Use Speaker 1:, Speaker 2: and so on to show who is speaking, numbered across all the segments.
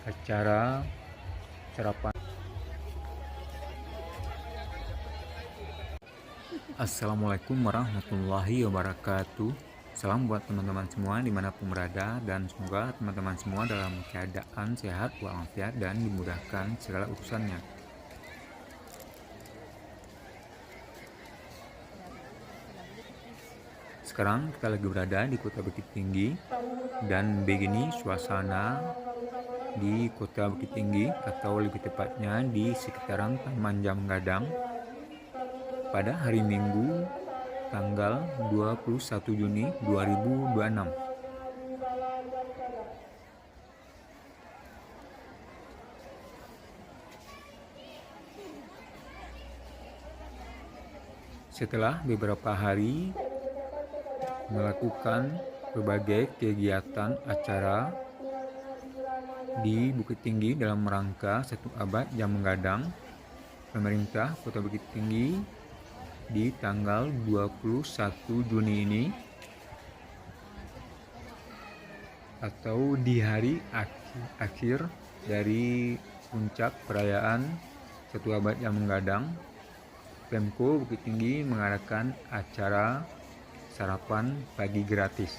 Speaker 1: Acara sarapan. Assalamualaikum warahmatullahi wabarakatuh. Salam buat teman-teman semua dimanapun berada, dan semoga teman-teman semua dalam keadaan sehat walafiat dan dimudahkan segala urusannya. Sekarang kita lagi berada di Kota Bukit Tinggi, dan begini suasana di Kota Bukit Tinggi, atau lebih tepatnya di sekitaran Taman Jam Gadang pada hari Minggu tanggal 21 Juni 2026. Setelah beberapa hari melakukan berbagai kegiatan acara di Bukit Tinggi dalam rangka 1 abad Jam Gadang, pemerintah Kota Bukit Tinggi di tanggal 21 Juni ini, atau di hari akhir dari puncak perayaan 1 abad Jam Gadang, Pemko Bukit Tinggi mengadakan acara sarapan pagi gratis.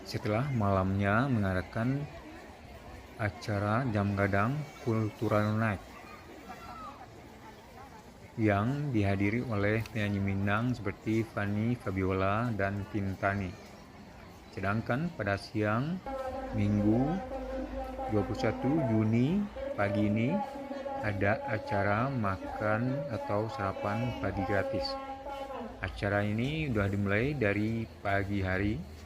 Speaker 1: Setelah malamnya mengadakan acara Jam Gadang Cultural Night yang dihadiri oleh penyanyi Minang seperti Fanny Fabiola dan Tintani. Sedangkan pada siang Minggu 21 Juni pagi ini ada acara makan atau sarapan pagi gratis. Acara ini sudah dimulai dari pagi hari.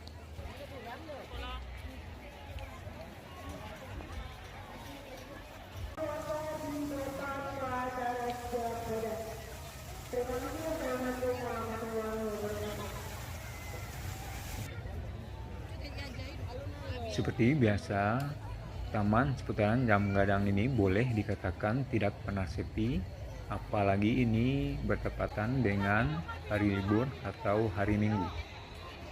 Speaker 1: Seperti biasa, taman seputaran Jam Gadang ini boleh dikatakan tidak pernah sepi, apalagi ini bertepatan dengan hari libur atau hari Minggu.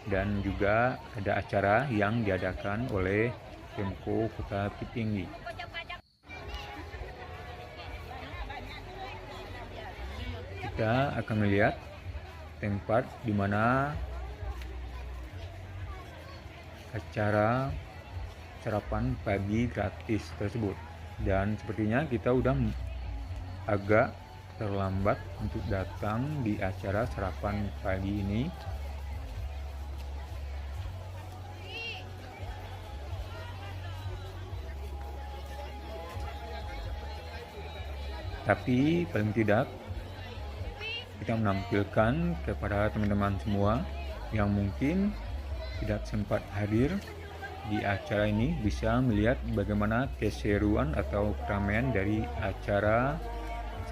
Speaker 1: Dan juga ada acara yang diadakan oleh Pemko Kota Bukit Tinggi. Kita akan melihat tempat di mana acara sarapan pagi gratis tersebut, dan sepertinya kita udah agak terlambat untuk datang di acara sarapan pagi ini. Tapi paling tidak kita menampilkan kepada teman-teman semua yang mungkin tidak sempat hadir di acara ini bisa melihat bagaimana keseruan atau keramaian dari acara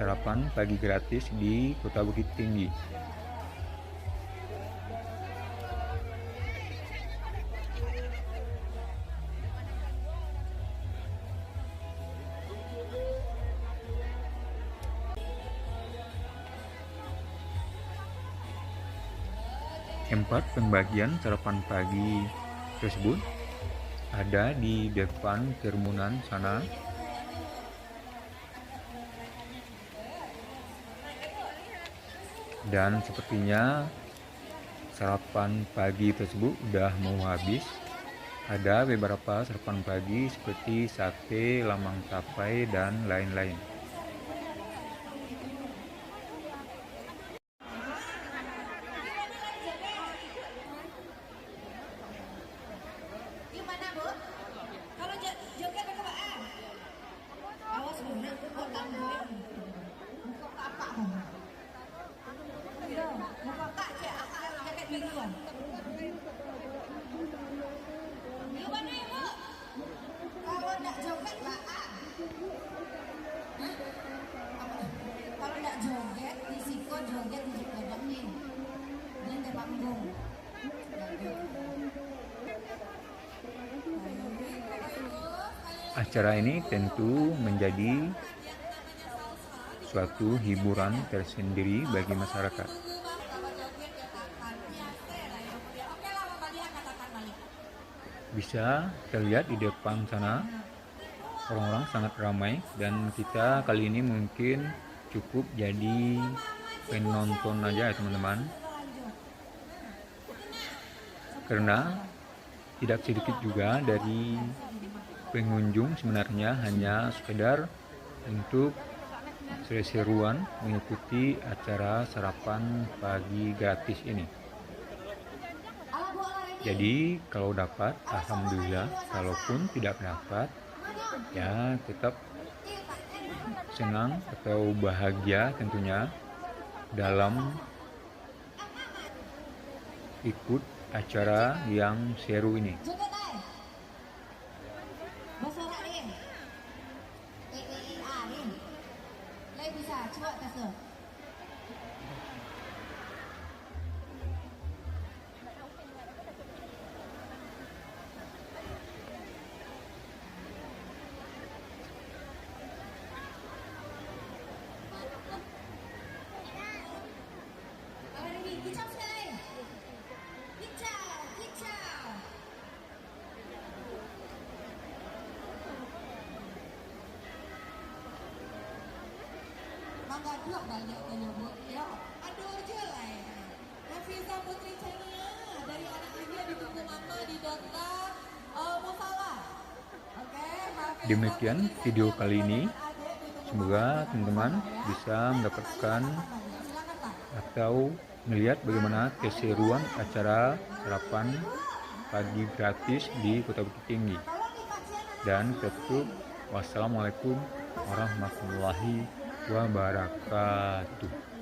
Speaker 1: sarapan pagi gratis di Kota Bukit Tinggi. Tempat pembagian sarapan pagi tersebut ada di depan kerumunan sana. Dan sepertinya sarapan pagi tersebut udah mau habis. Ada beberapa sarapan pagi seperti sate, lamang tapai, dan lain-lain. Acara ini tentu menjadi suatu hiburan tersendiri bagi masyarakat. Bisa terlihat di depan sana, orang-orang sangat ramai dan kita kali ini mungkin cukup jadi penonton aja ya teman-teman. Karena tidak sedikit juga dari pengunjung sebenarnya hanya sekedar untuk seru-seruan mengikuti acara sarapan pagi gratis ini. Jadi kalau dapat alhamdulillah, kalaupun tidak dapat ya tetap senang atau bahagia tentunya dalam ikut acara yang seru ini.
Speaker 2: Mangga banyak menyebut ya. Aduh aja lah ya. Nafisa Putri Chania dari anak India ditunggu mama di Dota Musala. Oke,
Speaker 1: Demikian video kali ini. Semoga teman-teman bisa mendapatkan atau melihat bagaimana keseruan acara sarapan pagi gratis di Kota Bukit Tinggi. Dan tutup, wassalamualaikum warahmatullahi wabarakatuh.